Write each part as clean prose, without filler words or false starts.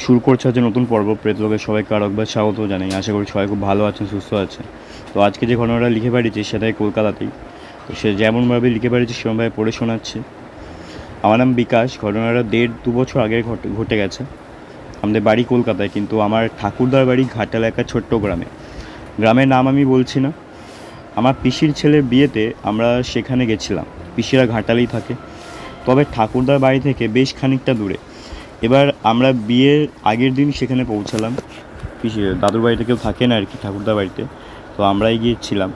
শুরু করছে হচ্ছে নতুন পর্ব প্রেতলোকের সবাইকে আরেকবার স্বাগত জানাই। আশা করি সবাই খুব ভালো আছেন, সুস্থ আছেন। তো আজকে যে ঘটনাটা লিখে পাঠিয়েছি সেটাই কলকাতাতেই। তো সে যেমনভাবে লিখে পাঠিয়েছে সেরকমভাবে পড়ে শোনাচ্ছে। আমার নাম বিকাশ। ঘটনাটা 1.5-2 বছর আগে ঘটে গেছে। আমাদের বাড়ি কলকাতায়, কিন্তু আমার ঠাকুরদার বাড়ি ঘাটাল একটা ছোট্ট গ্রামে। গ্রামের নাম আমি বলছি না। আমার পিসির ছেলের বিয়েতে আমরা সেখানে গেছিলাম। পিসিরা ঘাটালেই থাকে, তবে ঠাকুরদার বাড়ি থেকে বেশ খানিকটা দূরে। এবার আমরা বিয়ের আগের দিন সেখানে পৌঁছালাম। পিসি দাদুর বাড়িতে কেউ থাকে না আর কি, ঠাকুরদার বাড়িতে। তো আমরাই গিয়েছিলাম,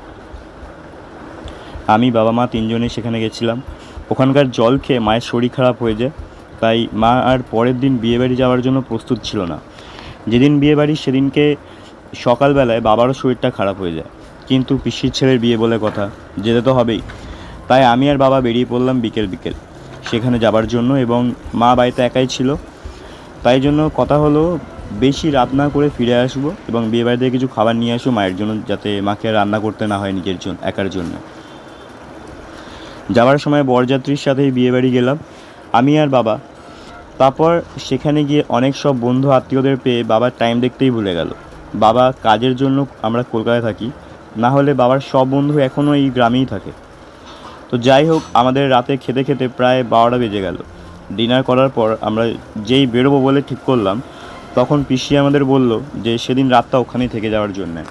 আমি বাবা মা তিনজনে সেখানে গেছিলাম। ওখানকার জল খেয়ে মায়ের শরীর খারাপ হয়ে যায়, তাই মা আর পরের দিন বিয়েবাড়ি যাওয়ার জন্য প্রস্তুত ছিল না। যেদিন বিয়েবাড়ি সেদিনকে সকালবেলায় বাবারও শরীরটা খারাপ হয়ে যায়, কিন্তু পিসির ছেলের বিয়ে বলে কথা, যেতে তো হবেই। তাই আমি আর বাবা বেরিয়ে পড়লাম বিকেল বিকেল সেখানে যাবার জন্য, এবং মা বাড়িতে একাই ছিল। তাই জন্য কথা হলো বেশি রাত না করে ফিরে আসবো এবং বিয়েবাড়ি থেকে কিছু খাবার নিয়ে আসবো মায়ের জন্য, যাতে মাকে আর রান্না করতে না হয় নিজের জন্য, একার জন্য। যাওয়ার সময় বরযাত্রীর সাথেই বিয়েবাড়ি গেলাম আমি আর বাবা। তারপর সেখানে গিয়ে অনেক সব বন্ধু আত্মীয়দের পেয়ে বাবার টাইম দেখতেই ভুলে গেল। বাবা কাজের জন্য আমরা কলকাতায় থাকি, না হলে বাবার সব বন্ধু এখনও এই গ্রামেই থাকে। তো যাই হোক, আমাদের রাতে খেতে খেতে প্রায় 12টা বেজে গেল। ডিনার করার পর আমরা যেই বেরোবো বলে ঠিক করলাম, তখন পিসি আমাদের বলল যে সেদিন রাতটা ওখানেই থেকে যাওয়ার জন্যে,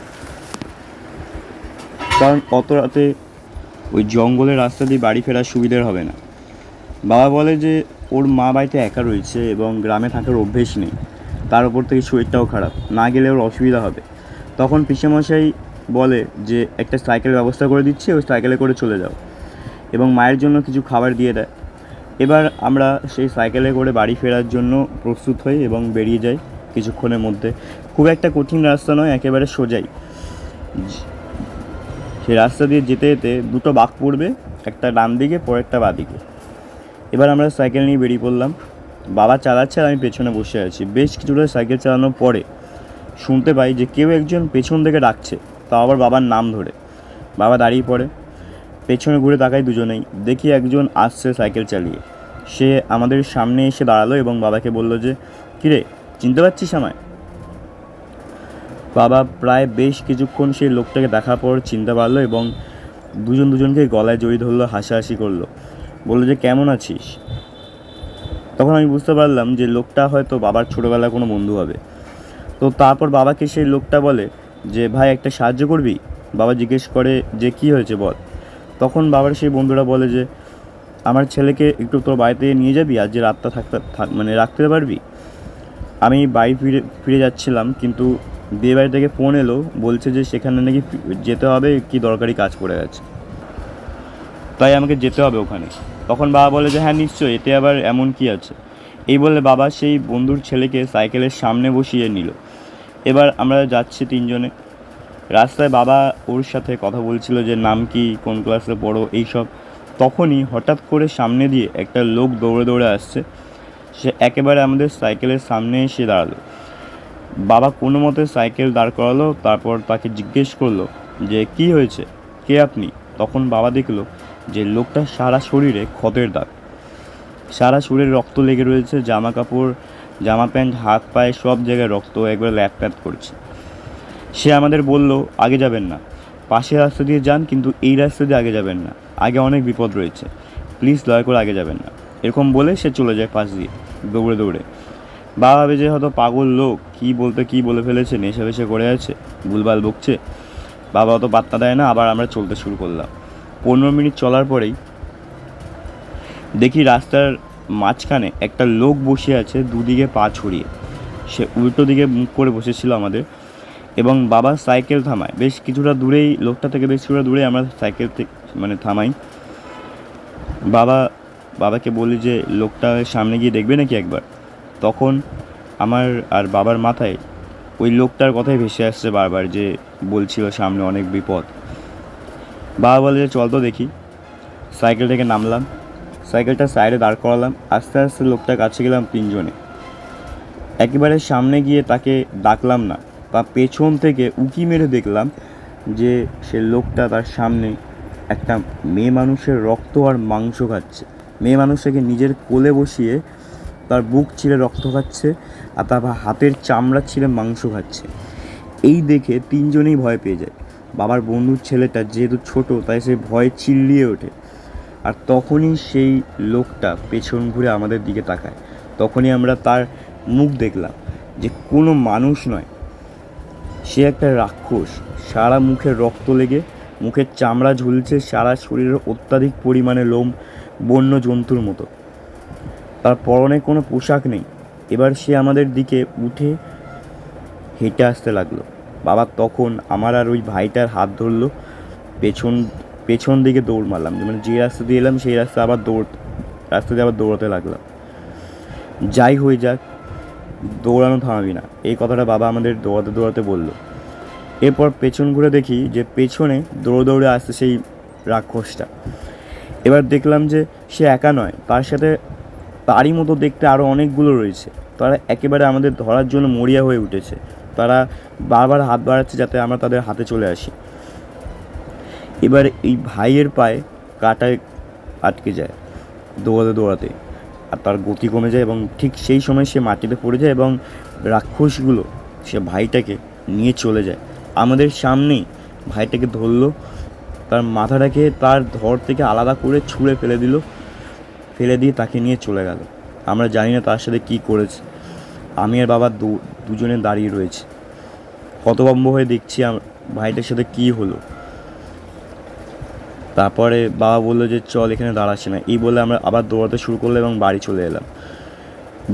কারণ অত রাতে ওই জঙ্গলের রাস্তা দিয়ে বাড়ি ফেরার সুবিধার হবে না। বাবা বলে যে ওর মা বাড়িতে একা রয়েছে এবং গ্রামে থাকার অভ্যেস নেই, তার উপর থেকে শরীরটাও খারাপ, না গেলে ওর অসুবিধা হবে। তখন পিসেমশাই বলে যে একটা সাইকেল ব্যবস্থা করে দিচ্ছে, ওই সাইকেলে করে চলে যাও, এবং মায়ের জন্য কিছু খাবার দিয়ে দেয়। এবার আমরা সেই সাইকেলে করে বাড়ি ফেরার জন্য প্রস্তুত হই এবং বেরিয়ে যাই কিছুক্ষণের মধ্যে। খুব একটা কঠিন রাস্তা নয়, একেবারে সোজাই। সেই রাস্তা দিয়ে যেতে যেতে দুটো বাঁক পড়বে, একটা ডান দিকে পরেরটা বাঁ দিকে। এবার আমরা সাইকেল নিয়ে বেরিয়ে পড়লাম। বাবা চালাচ্ছে আর আমি পেছনে বসে আছি। বেশ কিছুটা সাইকেল চালানোর পরে শুনতে পাই যে কেউ একজন পেছন থেকে ডাকছে, তাও আবার বাবার নাম ধরে। বাবা দাঁড়িয়ে পড়ে, পেছনে ঘুরে তাকাই দুজনেই, দেখি একজন আসছে সাইকেল চালিয়ে। সে আমাদের সামনে এসে দাঁড়ালো এবং বাবাকে বলল যে, কিরে, চিনতে পারছিস আমায়? বাবা প্রায় বেশ কিছুক্ষণ সেই লোকটাকে দেখার পর চিনতে পারলো এবং দুজনকে গলায় জড়িয়ে ধরলো, হাসাহাসি করলো, বললো যে কেমন আছিস। তখন আমি বুঝতে পারলাম যে লোকটা হয়তো বাবার ছোটোবেলার কোনো বন্ধু হবে। তো তারপর বাবাকে সেই লোকটা বলে যে, ভাই একটা সাহায্য করবি? বাবা জিজ্ঞেস করে যে কী হয়েছে বল। তখন বাবার সেই বন্ধুরা বলে যে, আমার ছেলেকে একটু তোর বাড়িতে নিয়ে যাবি, আজ যে রাতটা রাখতে পারবি? আমি বাড়ি ফিরে যাচ্ছিলাম, কিন্তু বিয়ে বাড়ি থেকে ফোন এলো, বলছে যে সেখানে নাকি যেতে হবে, কি দরকারি কাজ পড়ে গেছে, তাই আমাকে যেতে হবে ওখানে। তখন বাবা বলে যে হ্যাঁ নিশ্চয়ই, এতে আবার এমন কি আছে। এই বলে বাবা সেই বন্ধুর ছেলেকে সাইকেলের সামনে বসিয়ে নিল। এবার আমরা যাচ্ছি তিনজনে। রাস্তায় বাবা ওর সাথে কথা বলছিল যে নাম কি, কোন ক্লাসে পড়ো, এইসব। তখনই হঠাৎ করে সামনে দিয়ে একটা লোক দৌড়ে দৌড়ে আসছে। সে একেবারে আমাদের সাইকেলের সামনে এসে দাঁড়ালো। বাবা কোনো মতে সাইকেল দাঁড় করালো, তারপর তাকে জিজ্ঞেস করলো যে কী হয়েছে, কে আপনি? তখন বাবা দেখলো যে লোকটা সারা শরীরে ক্ষতের দাগ, সারা শরীরে রক্ত লেগে রয়েছে, জামা কাপড়, জামা প্যান্ট, হাত পায়ে সব জায়গায় রক্ত একবারে ল্যাপট্যাপ করছে। সে আমাদের বলল আগে যাবেন না, পাশের রাস্তা দিয়ে যান, কিন্তু এই রাস্তা দিয়ে আগে যাবেন না, আগে অনেক বিপদ রয়েছে, প্লিজ দয়া করে আগে যাবেন না। এরকম বলে সে চলে যায় পাশ দিয়ে দৌড়ে দৌড়ে। বাবা ভাবে যে হয়তো পাগল লোক, কী বলে ফেলেছে, নেশা ভেশা করে আছে, ভুলভাল বকছে। বাবা অত পাত্তা দেয় না। আবার আমরা চলতে শুরু করলাম। 15 মিনিট চলার পরেই দেখি রাস্তার মাঝখানে একটা লোক বসে আছে, দুদিকে পা ছড়িয়ে। সে উল্টো দিকে মুখ করে বসেছিল আমাদের, এবং বাবা সাইকেল থামায় বেশ কিছুটা দূরেই, লোকটা থেকে বেশ কিছুটা দূরে আমরা সাইকেল থেকে থামাই। বাবাকে বলি যে লোকটা সামনে গিয়ে দেখবে নাকি একবার। তখন আমার আর বাবার মাথায় ওই লোকটার কথাই ভেসে আসছে বারবার, যে বলছিল সামনে অনেক বিপদ। বাবা বলে যে চল তো দেখি। সাইকেল থেকে নামলাম, সাইকেলটা সাইডে দাঁড় করালাম, আস্তে আস্তে লোকটার কাছে গেলাম তিনজনে। একেবারে সামনে গিয়ে তাকে ডাকলাম না, বা পেছন থেকে উঁকি মেরে দেখলাম যে সে লোকটা তার সামনে একটা মেয়ে মানুষের রক্ত আর মাংস খাচ্ছে। মেয়ে মানুষটাকে নিজের কোলে বসিয়ে তার বুক ছিঁড়ে রক্ত খাচ্ছে, আর তার হাতের চামড়া ছিঁড়ে মাংস খাচ্ছে। এই দেখে তিনজনেই ভয় পেয়ে যায়। বাবার বন্ধুর ছেলেটা যেহেতু ছোট, তাই সে ভয়ে চিল্লিয়ে ওঠে। আর তখনই সেই লোকটা পেছন ঘুরে আমাদের দিকে তাকায়। তখনই আমরা তার মুখ দেখলাম, যে কোনো মানুষ নয়, সে একটা রাক্ষস। সারা মুখে রক্ত লেগে, মুখের চামড়া ঝুলছে, সারা শরীরের অত্যাধিক পরিমাণে লোম, বন্য জন্তুর মতো। তার পরনে কোনো পোশাক নেই। এবার সে আমাদের দিকে উঠে হেঁটে আসতে লাগলো। বাবা তখন আমার আর ওই ভাইটার হাত ধরলো, পেছন দিকে দৌড় মারলাম। মানে যে রাস্তা দিয়ে এলাম সেই রাস্তা দিয়ে আবার দৌড়াতে লাগলাম। যাই হয়ে যাক, দৌড়ানো থামাবি না, এই কথাটা বাবা আমাদের দৌড়াতে দৌড়াতে বললো। এরপর পেছন ঘুরে দেখি যে পেছনে দৌড়ে দৌড়ে আসছে সেই রাক্ষসটা। এবার দেখলাম যে সে একা নয়, তার সাথে তারই মতো দেখতে আরও অনেকগুলো রয়েছে। তারা একেবারে আমাদের ধরার জন্য মরিয়া হয়ে উঠেছে। তারা বারবার হাত বাড়াচ্ছে যাতে আমরা তাদের হাতে চলে আসি। এবার এই ভাইয়ের পায়ে কাঁটায় আটকে যায় দৌড়াতে দৌড়াতে, আর তার গতি কমে যায় এবং ঠিক সেই সময় সে মাটিতে পড়ে যায় এবং রাক্ষসগুলো সে ভাইটাকে নিয়ে চলে যায়। আমাদের সামনেই ভাইটাকে ধরলো, তার মাথাটাকে তার ধর থেকে আলাদা করে ছুঁড়ে ফেলে দিয়ে তাকে নিয়ে চলে গেল। আমরা জানি না তার সাথে কী করেছে। আমি আর বাবা দুজনে দাঁড়িয়ে রয়েছে, হতভম্ব হয়ে দেখছি ভাইটার সাথে কী হলো। তারপরে বাবা বললো যে চল, এখানে দাঁড়াচ্ছে না। এই বলে আমরা আবার দৌড়াতে শুরু করলো এবং বাড়ি চলে এলাম।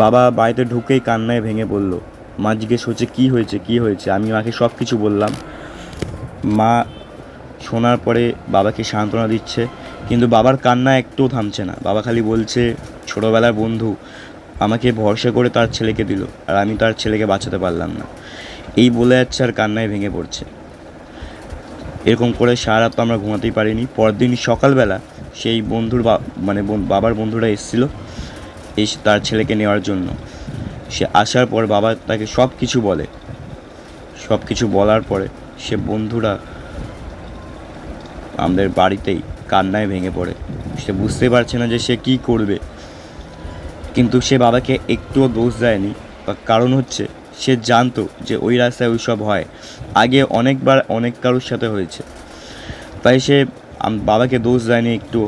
বাবা বাড়িতে ঢুকেই কান্নায় ভেঙে পড়লো। মা জিজ্ঞেস হচ্ছে কী হয়েছে। আমি মাকে সব কিছু বললাম। মা শোনার পরে বাবাকে সান্ত্বনা দিচ্ছে, কিন্তু বাবার কান্না একটুও থামছে না। বাবা খালি বলছে, ছোটোবেলার বন্ধু আমাকে ভরসা করে তার ছেলেকে দিল, আর আমি তার ছেলেকে বাঁচাতে পারলাম না। এই বলে যাচ্ছে আর কান্নায় ভেঙে পড়ছে। এরকম করে সারা রাত তো আমরা ঘুমাতেই পারিনি। পরদিন সকালবেলা সেই বাবার বন্ধুরা এসেছিলো তার ছেলেকে নেওয়ার জন্য। সে আসার পর বাবা তাকে সব কিছু বলে। সব কিছু বলার পরে সে বন্ধুরা আমাদের বাড়িতেই কান্নায় ভেঙে পড়ে। সে বুঝতে পারছে না যে সে কী করবে, কিন্তু সে বাবাকে একটুও দোষ দেয়নি। কারণ হচ্ছে সে জানতো যে ওই রাস্তায় ওই সব হয়, আগে অনেকবার অনেক কারোর সাথে হয়েছে। তাই সে বাবাকে দোষ দেয়নি একটু।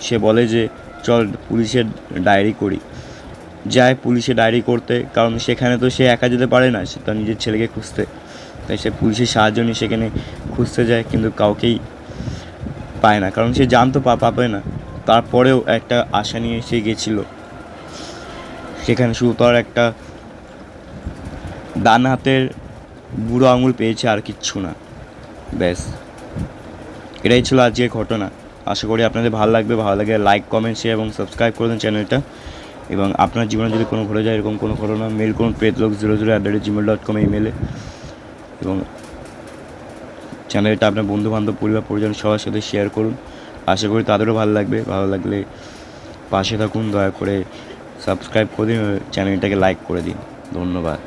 সে বলে যে চল পুলিশের ডায়েরি করি। যায় পুলিশে ডায়েরি করতে, কারণ সেখানে তো সে একা যেতে পারে না, সে তার নিজের ছেলেকে খুঁজতে। তাই সে পুলিশের সাহায্য নিয়ে সেখানে খুঁজতে যায়, কিন্তু কাউকেই পায় না, কারণ সে জানতো পাবে না। তারপরেও একটা আশা নিয়ে সে গেছিলো। সেখানে শুধু তার একটা ডান হাতের বুড়ো আঙুল পেয়েছে, আর কিচ্ছু না। ব্যাস, এটাই ছিল আজকের ঘটনা। আশা করি আপনাদের ভালো লাগলে লাইক, কমেন্ট, শেয়ার এবং সাবস্ক্রাইব করে দেন চ্যানেলটা। এবং আপনার জীবনে যদি কোনো ঘটে যায় এরকম কোনো ঘটনা, মেল করুন pretlok00@gmail.com ইমেলে। এবং চ্যানেলটা আপনার বন্ধুবান্ধব, পরিবার, পরিজন সবার সাথে শেয়ার করুন। আশা করি তাদেরও ভালো লাগলে পাশে থাকুন। দয়া করে সাবস্ক্রাইব করে দিন, চ্যানেলটাকে লাইক করে দিন। ধন্যবাদ।